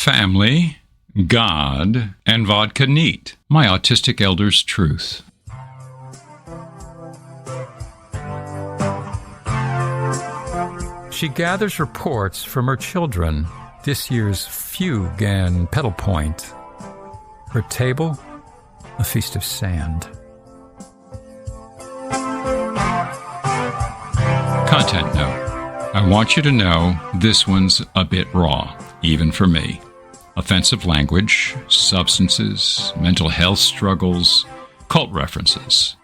family, God, and vodka neat. My autistic elder's truth. She gathers reports from her children, this year's fugue and pedal point. Her table, a feast of sand. Content note. I want you to know this one's a bit raw, even for me. Offensive language, substances, mental health struggles, cult references,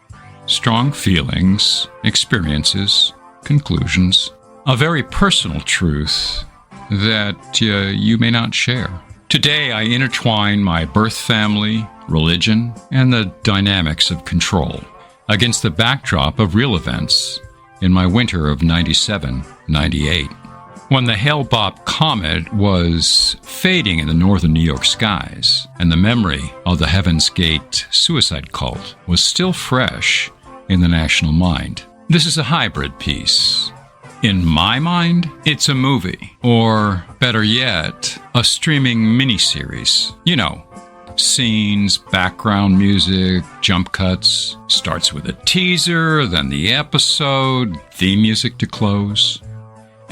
strong feelings, experiences, conclusions, a very personal truth that you may not share. Today, I intertwine my birth family, religion, and the dynamics of control against the backdrop of real events in my winter of 97-98. When the Hale-Bopp comet was fading in the northern New York skies, and the memory of the Heaven's Gate suicide cult was still fresh in the national mind. This is a hybrid piece. In my mind, it's a movie, or better yet, a streaming miniseries. You know, scenes, background music, jump cuts, starts with a teaser, then the episode, theme music to close.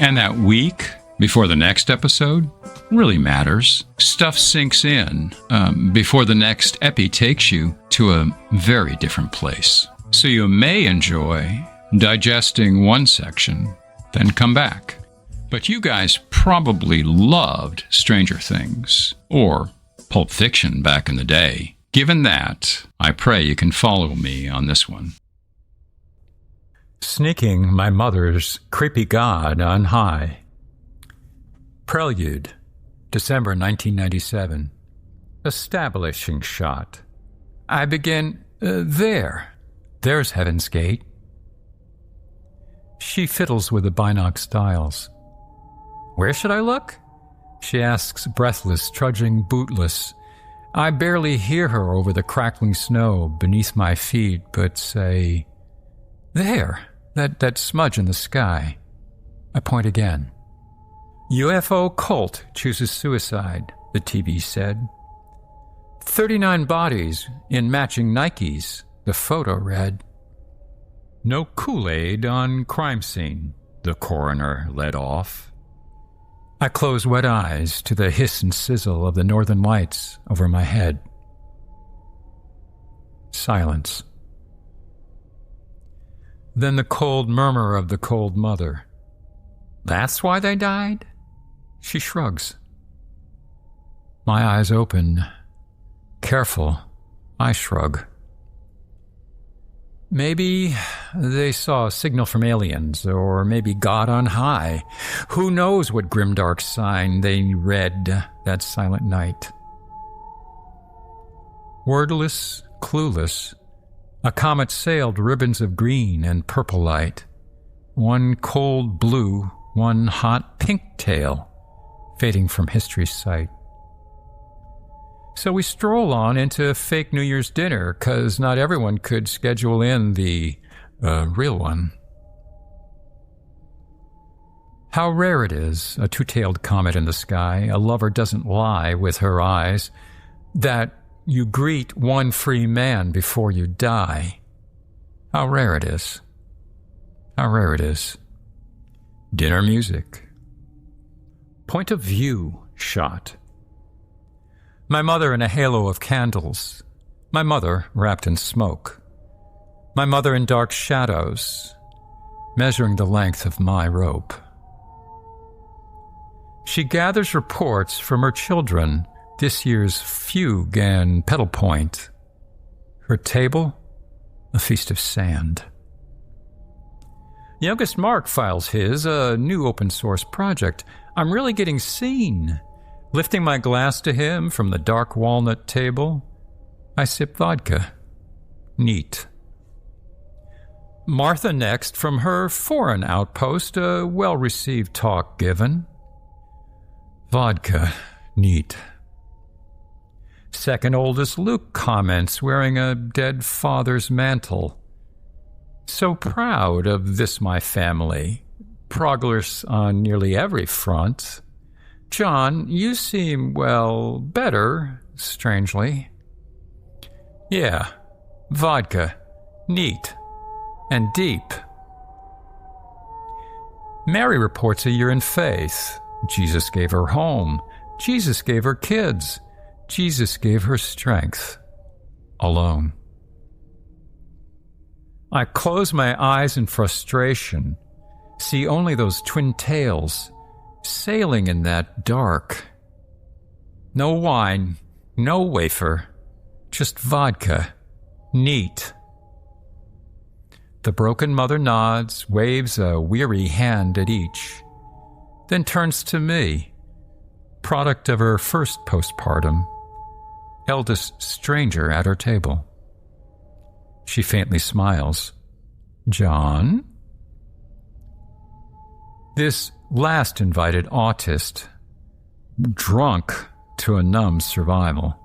And that week before the next episode really matters. Stuff sinks in before the next epi takes you to a very different place. So you may enjoy digesting one section, then come back. But you guys probably loved Stranger Things or Pulp Fiction back in the day. Given that, I pray you can follow me on this one. Sneaking my mother's creepy god on high. Prelude, December 1997. Establishing shot. I begin, There's Heaven's Gate. She fiddles with the binoc dials. Where should I look? She asks, breathless, trudging bootless. I barely hear her over the crackling snow beneath my feet, but say, There, that smudge in the sky. I point again. UFO cult chooses suicide, the TV said. 39 bodies in matching Nikes, the photo read. No Kool-Aid on crime scene, the coroner led off. I close wet eyes to the hiss and sizzle of the northern lights over my head. Silence. Then the cold murmur of the cold mother. That's why they died? She shrugs. My eyes open. Careful, I shrug. Maybe they saw a signal from aliens, or maybe God on high. Who knows what grimdark sign they read that silent night? Wordless, clueless, a comet sailed ribbons of green and purple light. One cold blue, one hot pink tail, fading from history's sight. So we stroll on into fake New Year's dinner, 'cause not everyone could schedule in the real one. How rare it is, a two-tailed comet in the sky, a lover doesn't lie with her eyes, that you greet one free man before you die. How rare it is. How rare it is. Dinner music. Point of view shot. My mother in a halo of candles. My mother wrapped in smoke. My mother in dark shadows, measuring the length of my rope. She gathers reports from her children, this year's fugue and pedal point. Her table, a feast of sand. Youngest Mark files his, a new open source project. I'm really getting seen. Lifting my glass to him from the dark walnut table, I sip vodka. Neat. Martha next from her foreign outpost, a well-received talk given. Vodka. Neat. Second oldest Luke comments, wearing a dead father's mantle. So proud of this my family. Progress on nearly every front. John, you seem, well, better, strangely. Yeah, vodka, neat, and deep. Mary reports a year in faith. Jesus gave her home. Jesus gave her kids. Jesus gave her strength. Alone. I close my eyes in frustration, see only those twin tails sailing in that dark. No wine, no wafer, just vodka, neat. The broken mother nods, waves a weary hand at each, then turns to me, product of her first postpartum, eldest stranger at her table. She faintly smiles. John? This last invited autist, drunk to a numb survival,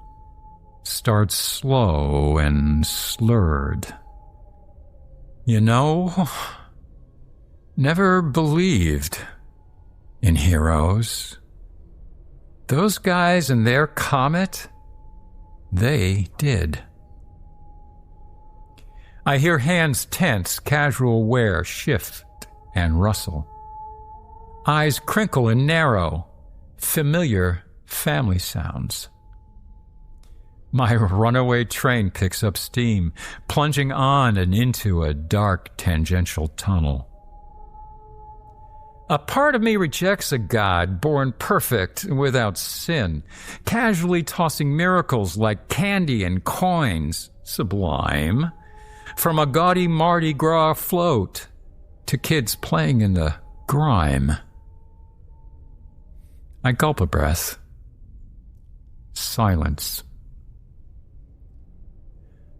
starts slow and slurred. You know, never believed in heroes. Those guys and their comet, they did. I hear hands tense, casual wear shift and rustle. Eyes crinkle and narrow, familiar family sounds. My runaway train picks up steam, plunging on and into a dark tangential tunnel. A part of me rejects a God born perfect without sin, casually tossing miracles like candy and coins, sublime, from a gaudy Mardi Gras float to kids playing in the grime. I gulp a breath. Silence.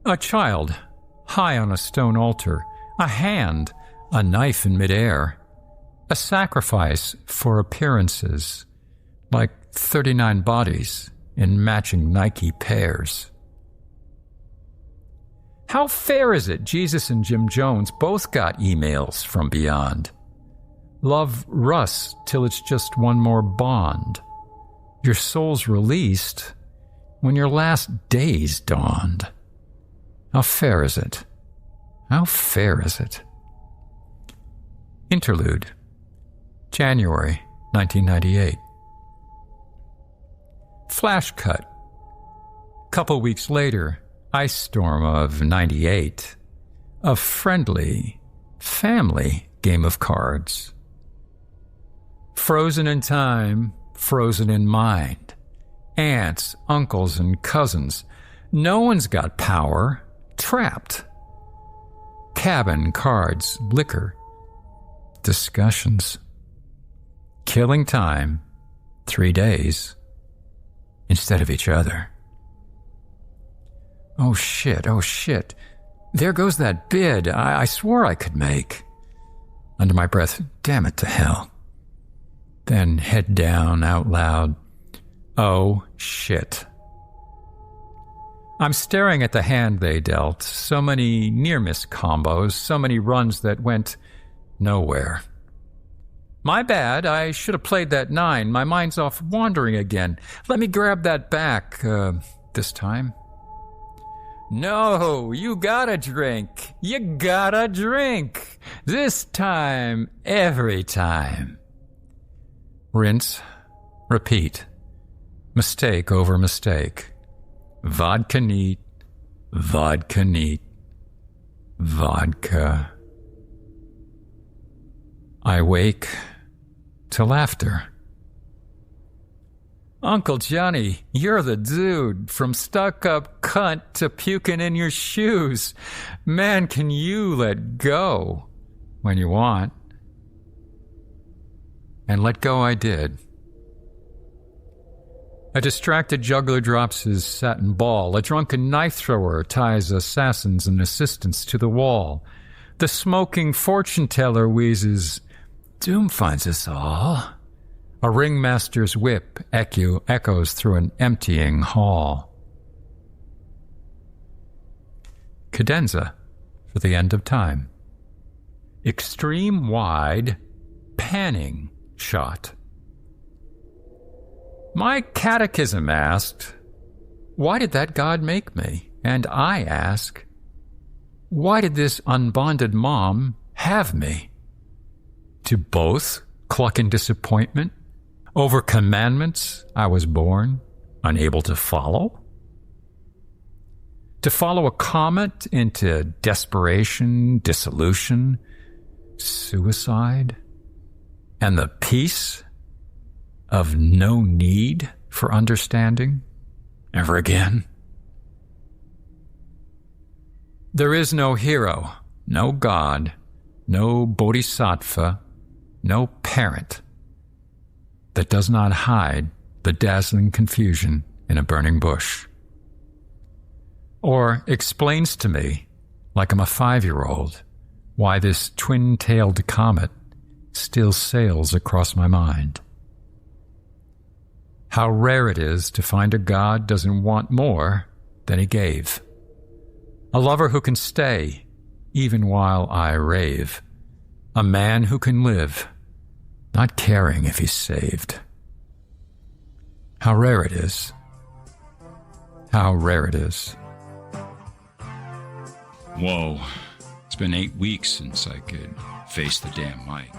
A child, high on a stone altar, a hand, a knife in midair, a sacrifice for appearances, like 39 bodies in matching Nike pairs. How fair is it Jesus and Jim Jones both got emails from beyond? Love rusts till it's just one more bond. Your soul's released when your last day's dawned. How fair is it? How fair is it? Interlude, January 1998. Flash cut. Couple weeks later, ice storm of 98. A friendly, family game of cards. Frozen in time, frozen in mind. Aunts, uncles, and cousins. No one's got power. Trapped. Cabin, cards, liquor. Discussions. Killing time. 3 days. Instead of each other. Oh shit. There goes that bid I swore I could make. Under my breath, damn it to hell. Then head down out loud. Oh shit. I'm staring at the hand they dealt. So many near-miss combos, so many runs that went nowhere. My bad, I should have played that 9. My mind's off wandering again. Let me grab that back, this time. No, you gotta drink. You gotta drink. This time, every time. Rinse, repeat. Mistake over mistake. Vodka neat, vodka neat, vodka. I wake to laughter. Uncle Johnny, you're the dude, from stuck-up cunt to puking in your shoes. Man, can you let go when you want? And let go I did. A distracted juggler drops his satin ball. A drunken knife thrower ties assassins and assistants to the wall. The smoking fortune teller wheezes, "Doom finds us all." A ringmaster's whip echoes through an emptying hall. Cadenza for the end of time. Extreme wide, panning shot. My catechism asked, why did that God make me? And I ask, why did this unbonded mom have me? To both cluck in disappointment over commandments I was born unable to follow? To follow a comet into desperation, dissolution, suicide, and the peace of no need for understanding ever again? There is no hero, no God, no bodhisattva, no parent that does not hide the dazzling confusion in a burning bush, or explains to me, like I'm a 5-year-old, why this twin-tailed comet still sails across my mind. How rare it is to find a God doesn't want more than he gave. A lover who can stay, even while I rave. A man who can live, not caring if he's saved. How rare it is. How rare it is. Whoa. It's been 8 weeks since I could face the damn mic.